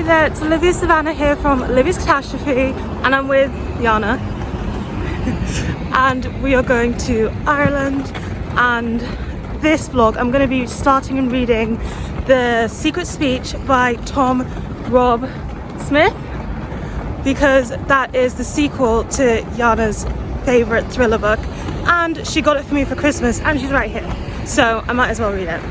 Hi there, it's Olivia-Savannah here from Olivia's Catastrophe, and I'm with Jana. And we are going to Ireland, and this vlog I'm going to be starting and reading The Secret Speech by Tom Rob Smith, because that is the sequel to Jana's favourite thriller book, and she got it for me for Christmas and she's right here, so I might as well read it.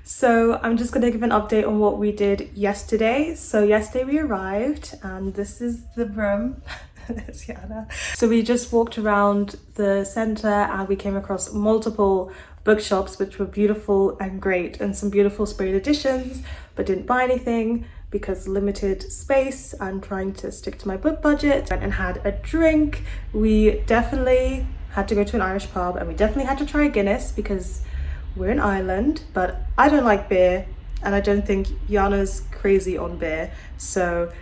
So I'm just going to give an update on what we did yesterday. So yesterday we arrived, and this is the room. There's Jana. So we just walked around the centre and we came across multiple bookshops which were beautiful and great, and some beautiful sprayed editions, but didn't buy anything because limited space and trying to stick to my book budget. And had a drink. We definitely had to go to an Irish pub, and we definitely had to try a Guinness because we're in Ireland, but I don't like beer, and I don't think Jana's crazy on beer, so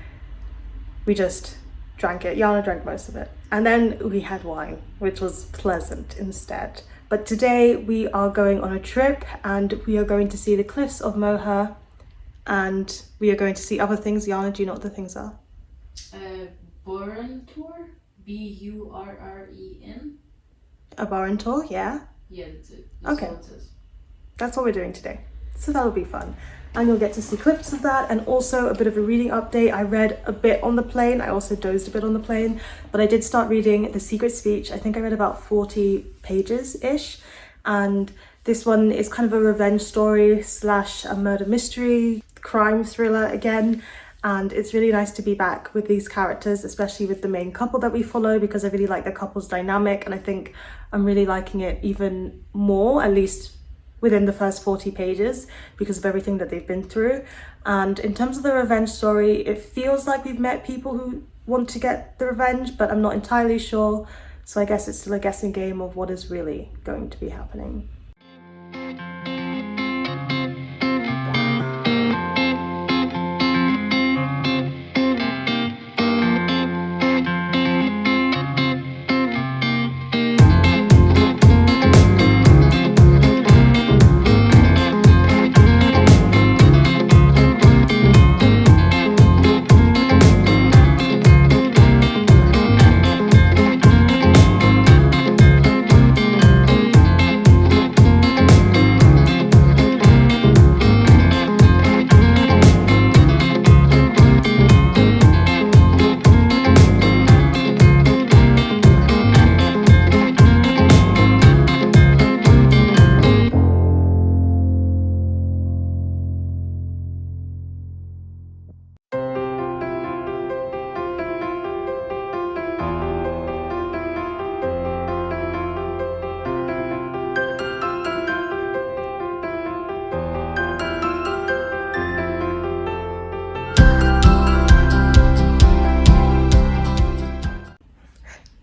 we just drank it. Jana drank most of it, and then we had wine, which was pleasant instead. But today we are going on a trip, and we are going to see the cliffs of Moher, and we are going to see other things. Jana, do you know what the things are? Burren tour, Burren. A barn tour, yeah. Yeah, that's it. Okay. All it says. That's what we're doing today, so that'll be fun, and you'll get to see clips of that, and also a bit of a reading update. I read a bit on the plane. I also dozed a bit on the plane, but I did start reading The Secret Speech. I think I read about 40 pages ish, and this one is kind of a revenge story slash a murder mystery crime thriller again, and it's really nice to be back with these characters, especially with the main couple that we follow, because I really like the couple's dynamic, and I think I'm really liking it even more, at least within the first 40 pages, because of everything that they've been through. And in terms of the revenge story, it feels like we've met people who want to get the revenge, but I'm not entirely sure, so I guess it's still a guessing game of what is really going to be happening.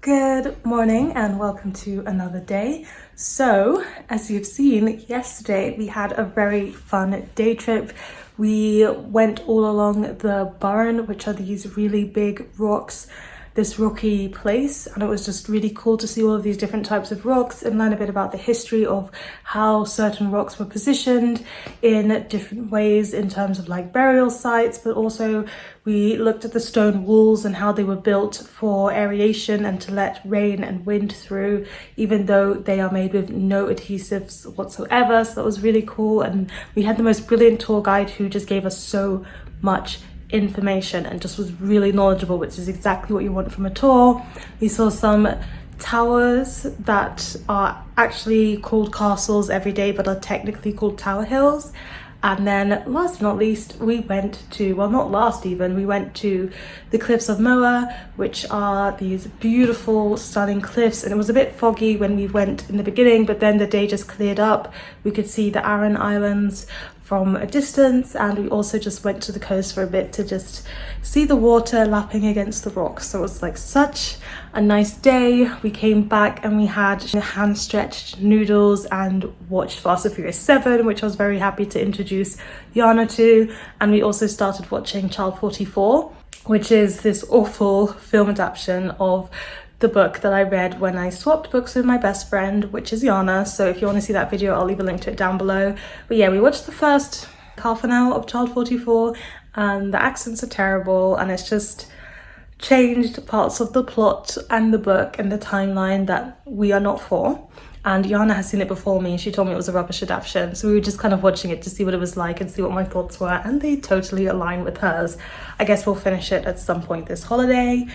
Good morning and welcome to another day. So, as you've seen, yesterday we had a very fun day trip. We went all along the burn, which are these really big rocks, this rocky place, and it was just really cool to see all of these different types of rocks and learn a bit about the history of how certain rocks were positioned in different ways in terms of like burial sites, but also we looked at the stone walls and how they were built for aeration and to let rain and wind through, even though they are made with no adhesives whatsoever. So that was really cool, and we had the most brilliant tour guide who just gave us so much information and just was really knowledgeable, which is exactly what you want from a tour. We saw some towers that are actually called castles every day but are technically called tower hills. And then last but not least, we went to, well, not last even, we went to the cliffs of Moher, which are these beautiful stunning cliffs. And it was a bit foggy when we went in the beginning, but then the day just cleared up. We could see the Aran Islands from a distance, and we also just went to the coast for a bit to just see the water lapping against the rocks. So it was like such a nice day. We came back and we had hand stretched noodles and watched Fast and Furious 7, which I was very happy to introduce Yana to. And we also started watching Child 44, which is this awful film adaptation of the book that I read when I swapped books with my best friend, which is Yana. So if you want to see that video, I'll leave a link to it down below. But yeah, we watched the first half an hour of Child 44 and the accents are terrible, and it's just changed parts of the plot and the book and the timeline that we are not for. And Yana has seen it before me and she told me it was a rubbish adaptation. So we were just kind of watching it to see what it was like and see what my thoughts were, and they totally align with hers. I guess we'll finish it at some point this holiday.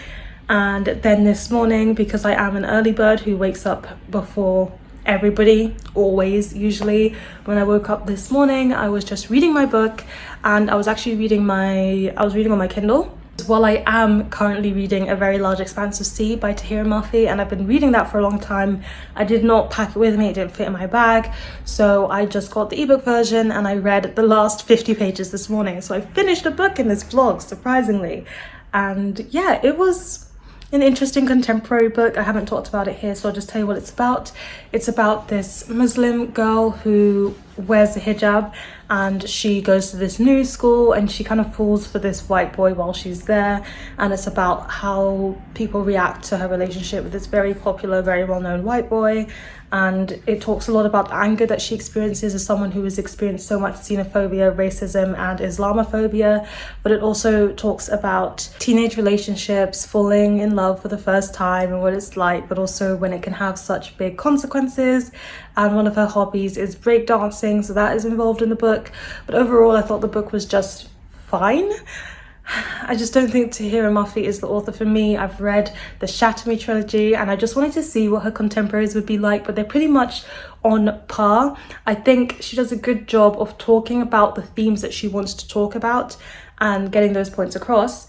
And then this morning, because I am an early bird who wakes up before everybody, always, usually, when I woke up this morning, I was just reading my book, and I was actually reading on my Kindle. While I am currently reading A Very Large Expanse of Sea by Tahereh Mafi, and I've been reading that for a long time, I did not pack it with me, it didn't fit in my bag, so I just got the ebook version and I read the last 50 pages this morning. So I finished a book in this vlog, surprisingly. And yeah, it was an interesting contemporary book. I haven't talked about it here, so I'll just tell you what it's about. It's about this Muslim girl who wears a hijab, and she goes to this new school and she kind of falls for this white boy while she's there, and it's about how people react to her relationship with this very popular, very well-known white boy. And it talks a lot about the anger that she experiences as someone who has experienced so much xenophobia, racism and Islamophobia. But it also talks about teenage relationships, falling in love for the first time and what it's like, but also when it can have such big consequences. And one of her hobbies is breakdancing, so that is involved in the book. But overall, I thought the book was just fine. I just don't think Tahereh Mafi is the author for me. I've read the Shatter Me trilogy and I just wanted to see what her contemporaries would be like, but they're pretty much on par. I think she does a good job of talking about the themes that she wants to talk about and getting those points across.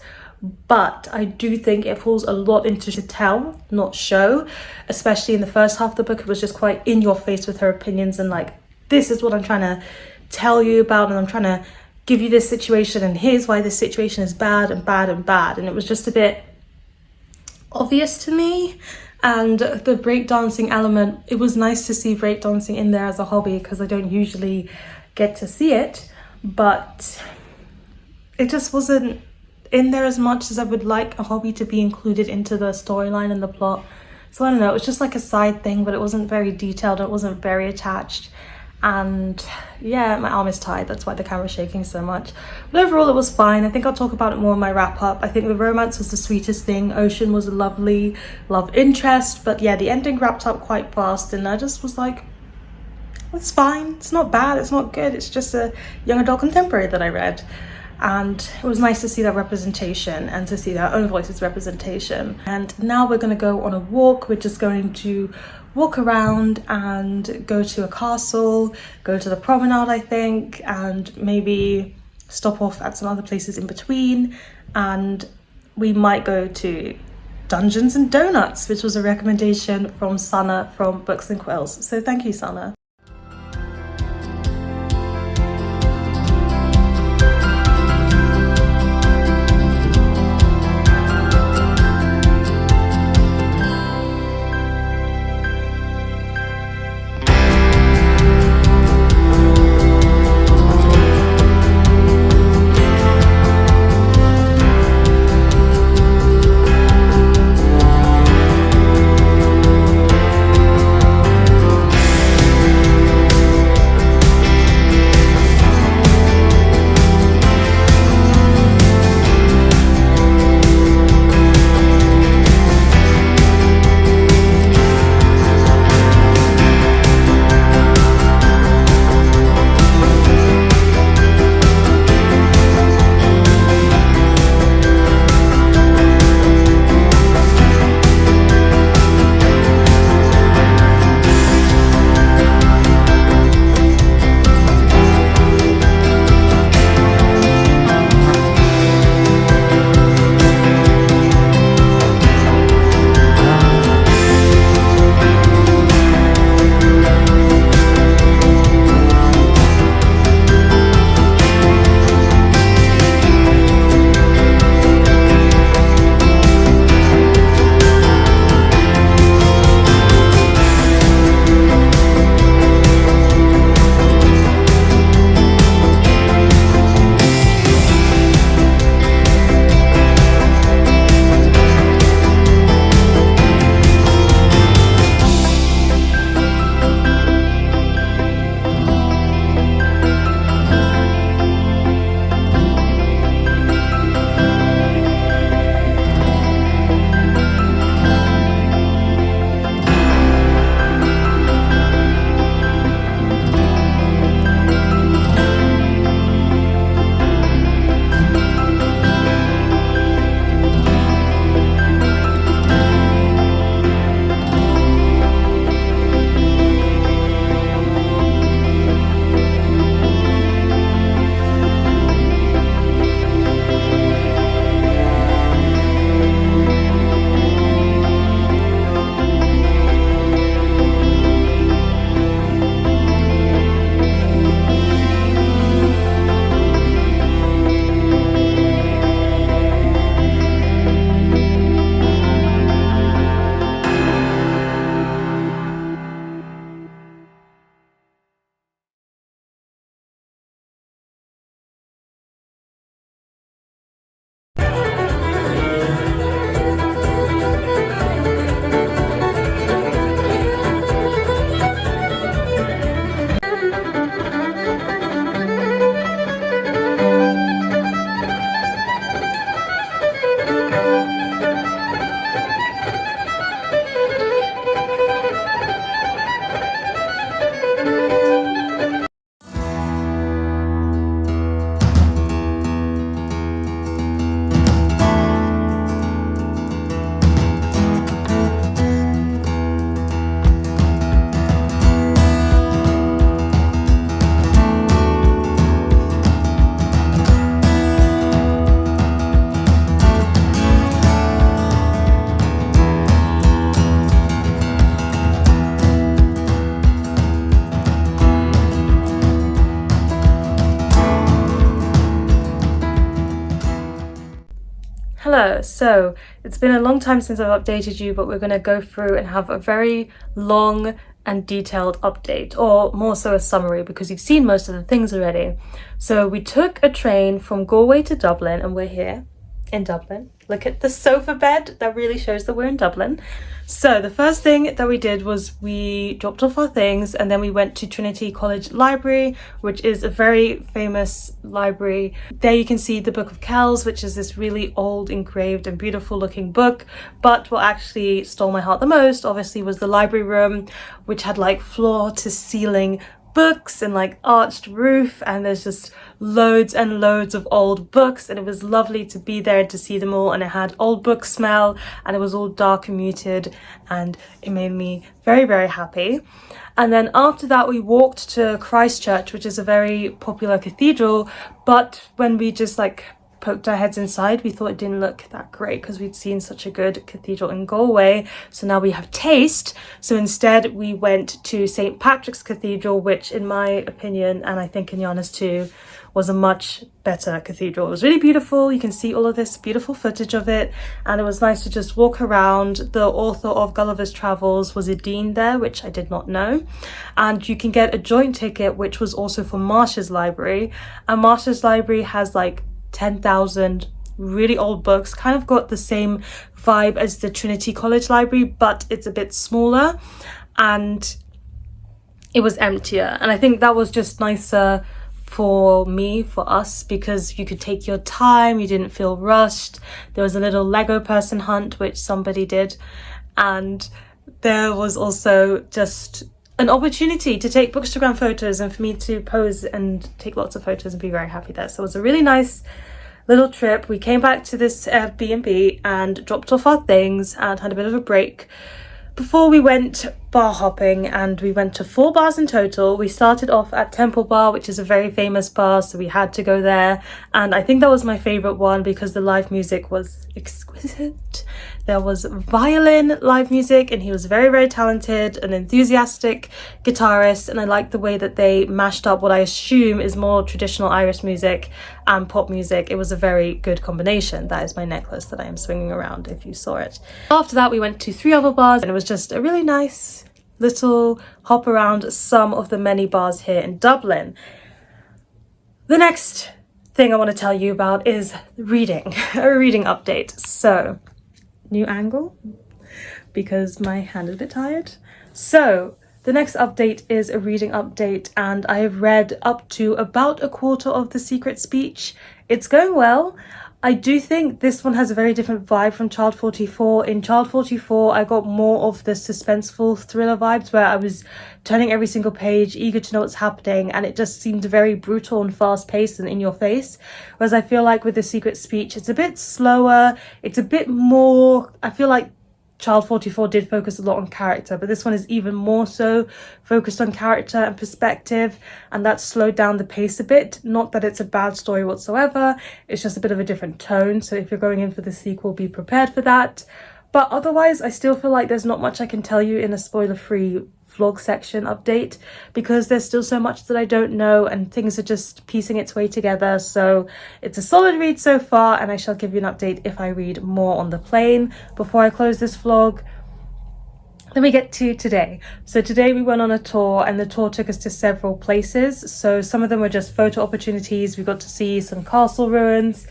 But I do think it falls a lot into tell, not show. Especially in the first half of the book, it was just quite in your face with her opinions and like, this is what I'm trying to tell you about, and I'm trying to give you this situation, and here's why this situation is bad and bad and bad. And it was just a bit obvious to me. And the breakdancing element, it was nice to see breakdancing in there as a hobby because I don't usually get to see it, but it just wasn't in there as much as I would like a hobby to be included into the storyline and the plot. So I don't know, it was just like a side thing, but it wasn't very detailed, it wasn't very attached. And yeah, my arm is tired, that's why the camera's shaking so much. But overall it was fine. I think I'll talk about it more in my wrap up. I think the romance was the sweetest thing. Ocean was a lovely love interest, but yeah, the ending wrapped up quite fast and I just was like, it's fine, it's not bad, it's not good, it's just a young adult contemporary that I read. And it was nice to see that representation and to see their own voices representation. And now we're going to go on a walk. We're just going to walk around and go to a castle, go to the promenade, I think, and maybe stop off at some other places in between. And we might go to Dungeons and Donuts, which was a recommendation from Sana from Books and Quills. So thank you, Sana. So it's been a long time since I've updated you, but we're going to go through and have a very long and detailed update, or more so a summary, because you've seen most of the things already. So we took a train from Galway to Dublin, and we're here in Dublin. Look at the sofa bed, that really shows that we're in Dublin. So the first thing that we did was we dropped off our things, and then we went to Trinity College Library, which is a very famous library. There you can see the Book of Kells, which is this really old, engraved and beautiful looking book. But what actually stole my heart the most, obviously, was the library room, which had like floor to ceiling books and like arched roof, and there's just loads and loads of old books, and it was lovely to be there to see them all, and it had old book smell, and it was all dark and muted, and it made me very, very happy. And then after that we walked to Christchurch, which is a very popular cathedral, but when we just like poked our heads inside, we thought it didn't look that great because we'd seen such a good cathedral in Galway. So now we have taste. So instead we went to St. Patrick's Cathedral, which in my opinion, and I think in Yana's too, was a much better cathedral. It was really beautiful. You can see all of this beautiful footage of it, and it was nice to just walk around. The author of Gulliver's Travels was a dean there, which I did not know. And you can get a joint ticket, which was also for Marsh's library, and Marsh's library has like 10,000 really old books, kind of got the same vibe as the Trinity College Library, but it's a bit smaller and it was emptier. And I think that was just nicer for me, for us, because you could take your time, you didn't feel rushed. There was a little Lego person hunt, which somebody did, and there was also just an opportunity to take bookstagram photos and for me to pose and take lots of photos and be very happy there. So it was a really nice little trip. We came back to this B&B and dropped off our things and had a bit of a break before we went bar hopping, and we went to 4 bars in total. We started off at Temple Bar, which is a very famous bar, so we had to go there, and I think that was my favorite one because the live music was exquisite. There was violin live music, and he was very, very talented, an enthusiastic guitarist, and I liked the way that they mashed up what I assume is more traditional Irish music and pop music. It was a very good combination. That is my necklace that I am swinging around if you saw it. After that we went to 3 other bars, and it was just a really nice little hop around some of the many bars here in Dublin. The next thing I want to tell you about is reading, a reading update. So, new angle because my hand is a bit tired. So the next update is a reading update, and I have read up to about a quarter of The Secret Speech. It's going well. I do think this one has a very different vibe from Child 44. In Child 44, I got more of the suspenseful thriller vibes where I was turning every single page, eager to know what's happening, and it just seemed very brutal and fast-paced and in your face. Whereas I feel like with The Secret Speech, it's a bit slower, it's a bit more, I feel like Child 44 did focus a lot on character, but this one is even more so focused on character and perspective, and that slowed down the pace a bit. Not that it's a bad story whatsoever, it's just a bit of a different tone, so if you're going in for the sequel, be prepared for that. But otherwise, I still feel like there's not much I can tell you in a spoiler-free vlog section update, because there's still so much that I don't know and things are just piecing its way together. So it's a solid read so far, and I shall give you an update if I read more on the plane. Before I close this vlog, then we get to today. So today we went on a tour, and the tour took us to several places. So some of them were just photo opportunities. We got to see some castle ruins,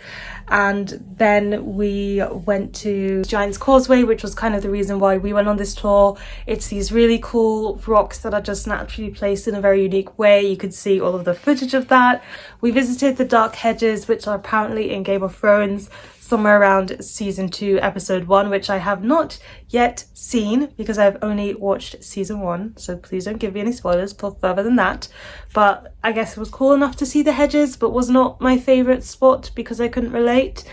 and then we went to Giant's Causeway, which was kind of the reason why we went on this tour. It's these really cool rocks that are just naturally placed in a very unique way. You could see all of the footage of that. We visited the Dark Hedges, which are apparently in Game of Thrones, somewhere around season 2 episode 1, which I have not yet seen because I've only watched season 1, so please don't give me any spoilers for further than that. But I guess it was cool enough to see the hedges, but was not my favourite spot because I couldn't relate.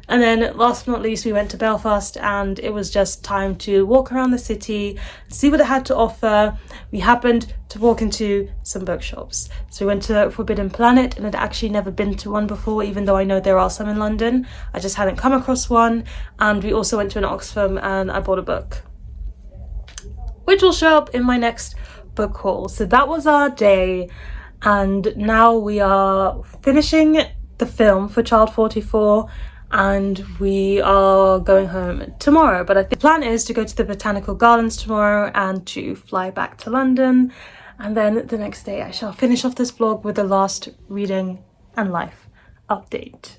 And then last but not least, we went to Belfast, and it was just time to walk around the city, see what it had to offer. We happened to walk into some bookshops. So we went to Forbidden Planet, and I'd actually never been to one before, even though I know there are some in London. I just hadn't come across one. And we also went to an Oxfam, and I bought a book, which will show up in my next book haul. So that was our day, and now we are finishing the film for Child 44. and we are going home tomorrow. But I think the plan is to go to the Botanical Gardens tomorrow and to fly back to London, and then the next day I shall finish off this vlog with the last reading and life update.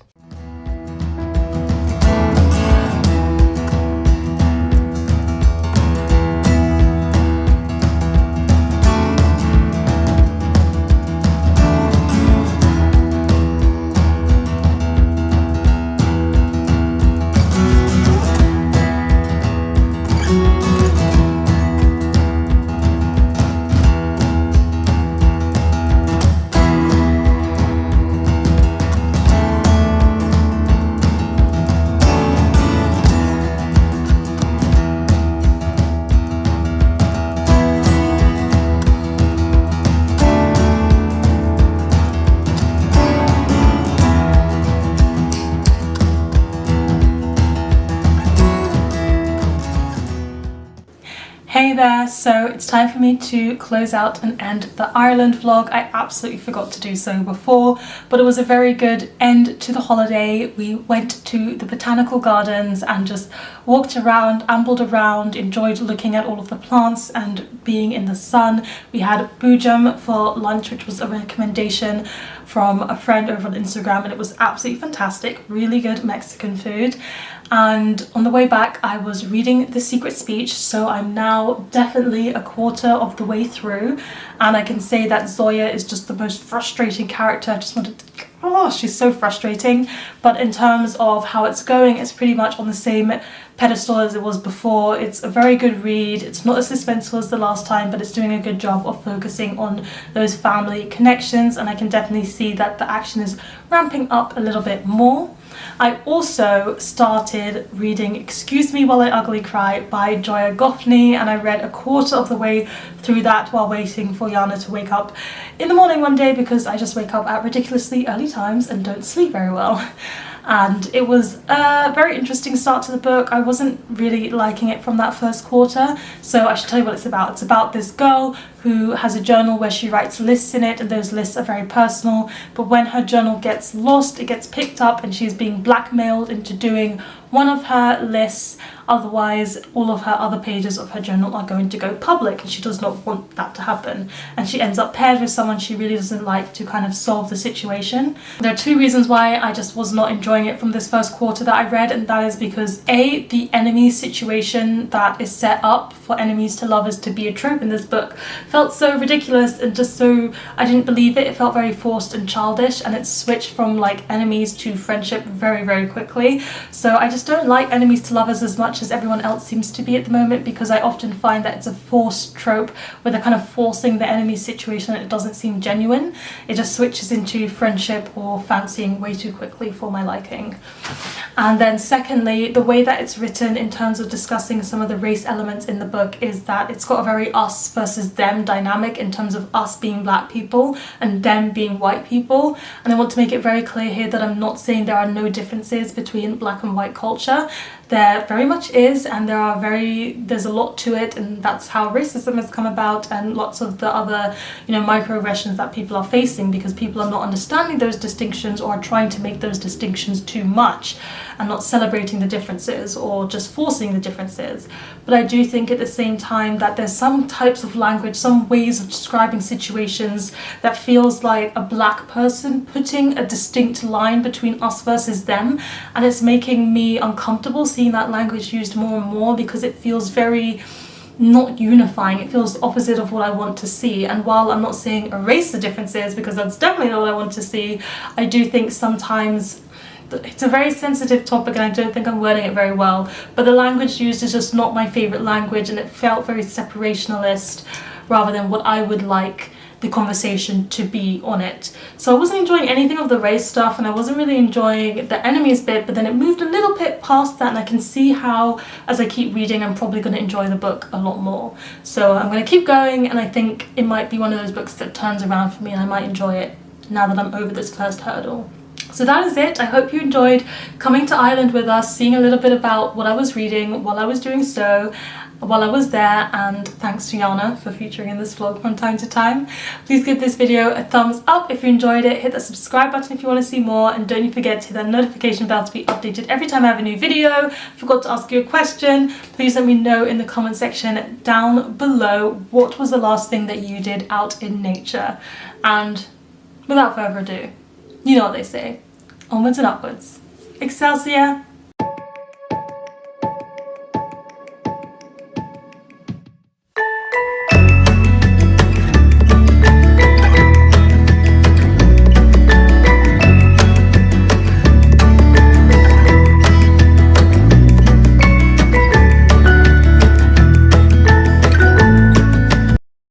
Hey there, so it's time for me to close out and end the Ireland vlog. I absolutely forgot to do so before, but it was a very good end to the holiday. We went to the Botanical Gardens and just walked around, ambled around, enjoyed looking at all of the plants and being in the sun. We had boojum for lunch, which was a recommendation from a friend over on Instagram, and it was absolutely fantastic, really good Mexican food. And on the way back I was reading The Secret Speech, so I'm now definitely a quarter of the way through, and I can say that Joya is just the most frustrating character. I just wanted to, oh, she's so frustrating. But in terms of how it's going, it's pretty much on the same pedestal as it was before. It's a very good read. It's not as suspenseful as the last time, but it's doing a good job of focusing on those family connections, and I can definitely see that the action is ramping up a little bit more. I also started reading Excuse Me While I Ugly Cry by Joya Goffney, and I read a quarter of the way through that while waiting for Yana to wake up in the morning one day, because I just wake up at ridiculously early times and don't sleep very well. And it was a very interesting start to the book. I wasn't really liking it from that first quarter, so I should tell you what it's about. It's about this girl who has a journal where she writes lists in it, and those lists are very personal, but when her journal gets lost, it gets picked up and she's being blackmailed into doing one of her lists, otherwise all of her other pages of her journal are going to go public, and she does not want that to happen. And she ends up paired with someone she really doesn't like to kind of solve the situation. There are two reasons why I just was not enjoying it from this first quarter that I read, and that is because A, the enemies situation that is set up for enemies to lovers to be a trope in this book felt so ridiculous and just so, I didn't believe it. It felt very forced and childish, and it switched from like enemies to friendship very, very quickly. So I just don't like enemies to lovers as much as everyone else seems to be at the moment, because I often find that it's a forced trope where they're kind of forcing the enemy situation and it doesn't seem genuine. It just switches into friendship or fancying way too quickly for my liking. And then secondly, the way that it's written in terms of discussing some of the race elements in the book is that it's got a very us versus them dynamic, in terms of us being black people and them being white people. And I want to make it very clear here that I'm not saying there are no differences between black and white culture. There very much is, and there's a lot to it, and that's how racism has come about, and lots of the other, microaggressions that people are facing, because people are not understanding those distinctions or are trying to make those distinctions too much and not celebrating the differences or just forcing the differences. But I do think at the same time that there's some types of language, some ways of describing situations that feels like a black person putting a distinct line between us versus them, and it's making me uncomfortable seeing that language used more and more, because it feels very not unifying. It feels the opposite of what I want to see. And while I'm not saying erase the differences, because that's definitely not what I want to see, I do think sometimes it's a very sensitive topic, and I don't think I'm wording it very well, but the language used is just not my favorite language, and it felt very separationalist rather than what I would like the conversation to be on it. So I wasn't enjoying anything of the race stuff, and I wasn't really enjoying the enemies bit, but then it moved a little bit past that, and I can see how, as I keep reading, I'm probably going to enjoy the book a lot more. So I'm going to keep going, and I think it might be one of those books that turns around for me, and I might enjoy it now that I'm over this first hurdle. So that is it. I hope you enjoyed coming to Ireland with us, seeing a little bit about what I was reading while I was doing so, while I was there, and thanks to Yana for featuring in this vlog from time to time. Please give this video a thumbs up if you enjoyed it, hit that subscribe button if you want to see more, and don't you forget to hit that notification bell to be updated every time I have a new video. Forgot to ask you a question, please let me know in the comment section down below what was the last thing that you did out in nature. And without further ado, you know what they say, onwards and upwards. Excelsior!